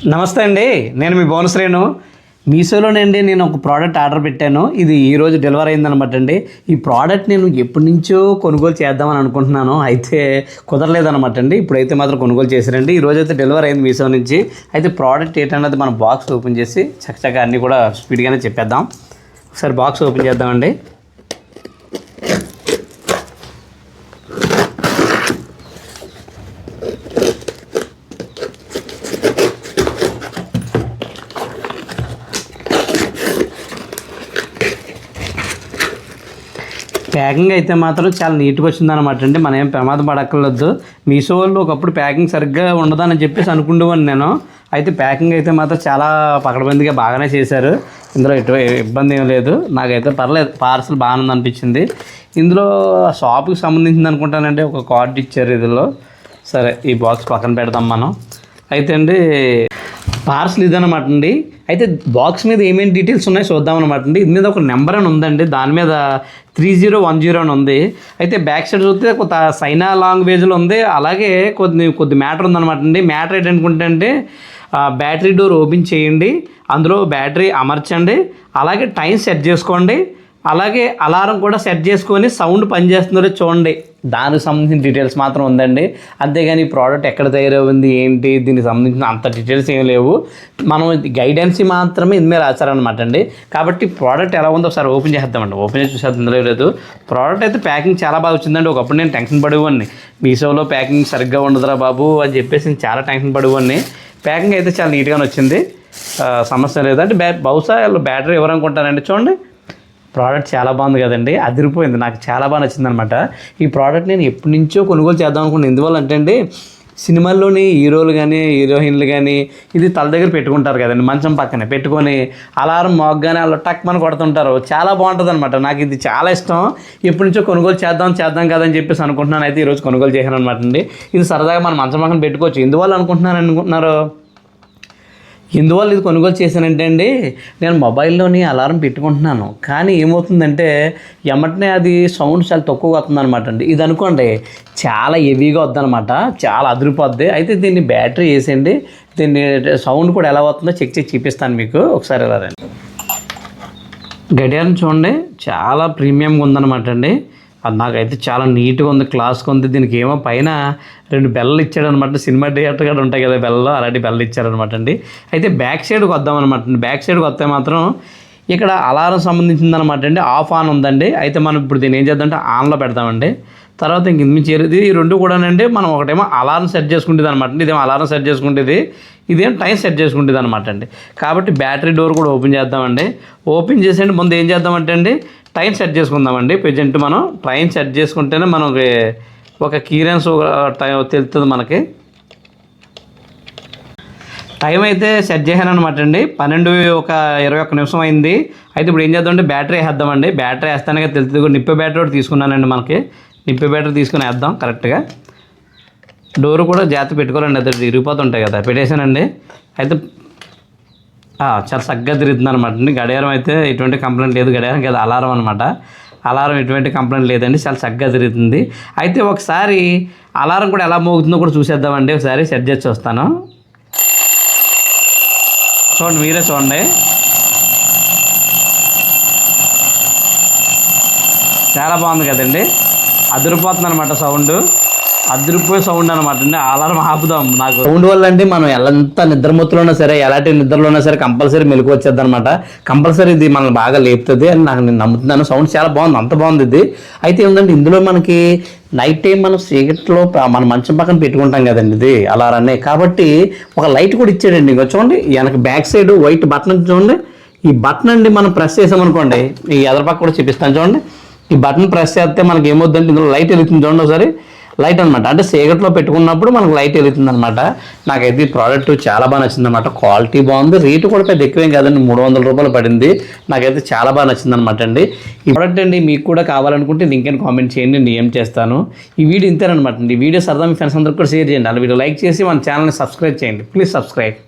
నమస్తే అండి, నేను మీ బోనశ్రేణు. మీషోలోనండి నేను ఒక ప్రోడక్ట్ ఆర్డర్ పెట్టాను. ఇది ఈరోజు డెలివరీ అయిందనమాట అండి. ఈ ప్రోడక్ట్ నేను ఎప్పటి నుంచో కొనుగోలు చేద్దామని అనుకుంటున్నాను, అయితే కుదరలేదనమాట అండి. ఇప్పుడైతే మాత్రం కొనుగోలు చేశారండి. ఈరోజు అయితే డెలివరీ అయింది మీషో నుంచి. అయితే ప్రోడక్ట్ ఏంటన్నది మనం బాక్స్ ఓపెన్ చేసి చక్కగా అన్నీ కూడా స్పీడ్గానే చెప్పేద్దాం. ఒకసారి బాక్స్ ఓపెన్ చేద్దామండి. ప్యాకింగ్ అయితే మాత్రం చాలా నీట్గా వచ్చిందనమాట అండి. మనం ఏం ప్రమాదం పడక్కర్లేదు. మీషో వాళ్ళు ఒకప్పుడు ప్యాకింగ్ సరిగ్గా ఉండదని చెప్పేసి అనుకుండేవాడిని నేను. అయితే ప్యాకింగ్ అయితే మాత్రం చాలా పకడ్బందీగా బాగానే చేశారు. ఇందులో ఇబ్బంది ఏం లేదు. నాకైతే పర్లేదు, పార్సల్ బాగానే అనిపించింది. ఇందులో షాప్కి సంబంధించింది అనుకుంటానండి. ఒక కార్డు ఇచ్చారు ఇందులో. సరే, ఈ బాక్స్ పక్కన పెడదాం మనం. అయితే అండి పార్సల్ ఇదనమాట అండి. అయితే బాక్స్ మీద ఏమేమి డీటెయిల్స్ ఉన్నాయో చూద్దామన్నమాట అండి. ఇది మీద ఒక నెంబర్ అని ఉందండి, దాని మీద 3010 అని ఉంది. అయితే బ్యాక్ సైడ్ చూస్తే కొంత సైనా లాంగ్వేజ్లో ఉంది. అలాగే కొద్ది మ్యాటర్ ఉందన్నమాట అండి. మ్యాటర్ ఏంటనుకుంటే బ్యాటరీ డోర్ ఓపెన్ చేయండి, అందులో బ్యాటరీ అమర్చండి, అలాగే టైం సెట్ చేసుకోండి, అలాగే అలారం కూడా సెట్ చేసుకొని సౌండ్ పనిచేస్తుందో చూడండి. దానికి సంబంధించిన డీటెయిల్స్ మాత్రం ఉందండి. అంతేగాని ఈ ప్రోడక్ట్ ఎక్కడ తయారవుంది ఏంటి దీనికి సంబంధించిన అంత డీటెయిల్స్ ఏం లేవు. మనం గైడెన్స్ మాత్రమే ఇందులో రాశారనమాట అండి. కాబట్టి ప్రోడక్ట్ ఎలా ఉందో ఒకసారి ఓపెన్ చేద్దామండి. ఓపెన్ చేసి చూసేది ఇందులో లేదు. ప్రోడక్ట్ అయితే ప్యాకింగ్ చాలా బాగా వచ్చిందండి. ఒకప్పుడు నేను టెన్షన్ పడేవాడిని, మీషోలో ప్యాకింగ్ సరిగ్గా ఉండదురా బాబు అని చెప్పేసి నేను చాలా టెన్షన్ పడేవాడిని. ప్యాకింగ్ అయితే చాలా నీట్గానే వచ్చింది, సమస్య లేదు. అంటే బహుశా బ్యాటరీ ఎవరనుకుంటానండి. చూడండి, ప్రోడక్ట్ చాలా బాగుంది కదండి, అదిరిపోయింది. నాకు చాలా బాగా నచ్చిందనమాట. ఈ ప్రోడక్ట్ నేను ఎప్పటి నుంచో కొనుగోలు చేద్దాం అనుకున్నాను. ఎందువల్ల అంటే అండి, సినిమాల్లోని హీరోలు కానీ హీరోయిన్లు కానీ ఇది తల దగ్గర పెట్టుకుంటారు కదండి, మంచం పక్కనే పెట్టుకొని అలారం మోగ్గానే వాళ్ళు టక్ మన కొడుతుంటారు. చాలా బాగుంటుంది అనమాట. నాకు ఇది చాలా ఇష్టం. ఎప్పటి నుంచో కొనుగోలు చేద్దాం కదని చెప్పేసి అనుకుంటున్నాను. అయితే ఈరోజు కొనుగోలు చేశాను అనమాట అండి. ఇది సరదాగా మనం మంచం పక్కన పెట్టుకోవచ్చు. ఎందువల్ల అనుకుంటున్నారు? ఎందువల్ల ఇది కొనుగోలు చేశానంటే అండి, నేను మొబైల్లోని అలారం పెట్టుకుంటున్నాను, కానీ ఏమవుతుందంటే ఎమ్మటనే అది సౌండ్ చాలా తక్కువగా వస్తుందన్నమాట అండి. ఇది అనుకోండి చాలా హెవీగా వద్దనమాట, చాలా అదిరిపోద్ది. అయితే దీన్ని బ్యాటరీ వేసేయండి, దీన్ని సౌండ్ కూడా ఎలా వస్తుందో చెక్ చేసి చూపిస్తాను మీకు. ఒకసారి ఎలా రండి. గడియారం చూడండి, చాలా ప్రీమియంగా ఉందన్నమాట అండి. అది నాకైతే చాలా నీట్గా ఉంది, క్లాస్గా ఉంది. దీనికి ఏమో పైన 2 బెల్లలు ఇచ్చాడనమాట. సినిమా థియేటర్ కూడా ఉంటాయి కదా బెల్లలు, అలాంటి బెల్లలు ఇచ్చారనమాట అండి. అయితే బ్యాక్ సైడ్కి వద్దామన్నమాట అండి. బ్యాక్ సైడ్కి వస్తే మాత్రం ఇక్కడ అలారం సంబంధించిందనమాట అండి. ఆఫ్ ఆన్ ఉందండి. అయితే మనం ఇప్పుడు దీన్ని ఏం చేద్దామంటే ఆన్లో పెడతామండి. తర్వాత ఇంక ఇది ఈ రెండు కూడానండి, మనం ఒకటేమో అలారం సెట్ చేసుకుంటుంది అనమాట అండి. ఇదేమో అలారం సెట్ చేసుకుంటుంది, ఇదేం టైం సెట్ చేసుకుంటుంది అనమాట అండి. కాబట్టి బ్యాటరీ డోర్ కూడా ఓపెన్ చేద్దామండి. ఓపెన్ చేసేయండి. ముందు ఏం చేద్దామంటే అండి, టైం సెట్ చేసుకుందామండి. ప్రజెంట్ మనం టైం సెట్ చేసుకుంటేనే మనకి ఒక క్లియరెన్స్ టైం తెలుస్తుంది మనకి. టైం అయితే సెట్ చేశాను అనమాట అండి. 12:21 నిమిషం అయింది. అయితే ఇప్పుడు ఏం చేద్దామంటే బ్యాటరీ వేద్దామండి. బ్యాటరీ వేస్తానే తెలుస్తుంది. నిప్పే బ్యాటరీ ఒకటి తీసుకున్నానండి. మనకి నిప్పే బ్యాటరీ తీసుకుని వేద్దాం కరెక్ట్గా. డోర్ కూడా జాగ్రత్త పెట్టుకోవాలండి, అది ఇరిగిపోతుంటాయి కదా. పెట్టేశానండి. అయితే చాలా చక్కగా తిరుగుతుంది అనమాట అండి. గడియారం అయితే ఎటువంటి కంప్లైంట్ లేదు. గడియారం కదా అలారం అనమాట. అలారం ఎటువంటి కంప్లైంట్ లేదండి, చాలా చక్కగా తిరుగుతుంది. అయితే ఒకసారి అలారం కూడా ఎలా మోగుతుందో కూడా చూసేద్దామండి. ఒకసారి సెట్ చేసి వస్తాను. చూడండి, మీరే చూడండి, చాలా బాగుంది కదండి. అదిరిపోతుంది అనమాట సౌండ్, అదిరిపోయే సౌండ్ అనమాట అండి. అలారం ఆపుదాం. నాకు సౌండ్ వల్ల అండి మనం ఎంత నిద్రమత్తులో ఉన్నా సరే, ఎలాంటి నిద్రలో ఉన్నా సరే కంపల్సరీ మెలకు వచ్చేద్ది అనమాట. కంపల్సరీ ఇది మనల్ని బాగా లేపుతుంది అని నేను నమ్ముతున్నాను. సౌండ్ చాలా బాగుంది, అంత బాగుంది ఇది. అయితే ఏంటంటే ఇందులో మనకి నైట్ టైం మనం చీకట్లో మన మంచం పక్కన పెట్టుకుంటాం కదండి ఇది అలారాన్ని. కాబట్టి ఒక లైట్ కూడా ఇచ్చాడండి. ఇంకా చూడండి, వెనక బ్యాక్ సైడ్ వైట్ బటన్ చూడండి. ఈ బటన్ అండి మనం ప్రెస్ చేసామనుకోండి, ఈ ఎదరపక్క కూడా చూపిస్తాను చూడండి. ఈ బటన్ ప్రెస్ చేస్తే మనకి ఏమవుతుందంటే ఇందులో లైట్ వెలుగుతుంది చూడండి. ఒకసారి లైట్ అనమాట, అంటే చీకట్లో పెట్టుకున్నప్పుడు మనకు లైట్ వెలుగుతుంది అనమాట. నాకైతే ఈ ప్రోడక్ట్ చాలా బాగా నచ్చింది అనమాట. క్వాలిటీ బాగుంది, రేటు కూడా పెద్ద ఎక్కువేం కాదండి, 300 రూపాయలు పడింది. నాకైతే చాలా బాగా నచ్చింది అనమాట అండి. ఈ ప్రోడక్ట్ అండి మీకు కూడా కావాలనుకుంటే లింక్ అని కామెంట్ చేయండి, నేను ఏం చేస్తాను. ఈ వీడియో ఇంతేనమాట అండి. ఈ వీడియో సరదా మీ ఫ్రెండ్స్ అందరికీ కూడా షేర్ చేయండి. అలా వీడియో లైక్ చేసి మన ఛానల్ని సబ్స్క్రైబ్ చేయండి. Please subscribe.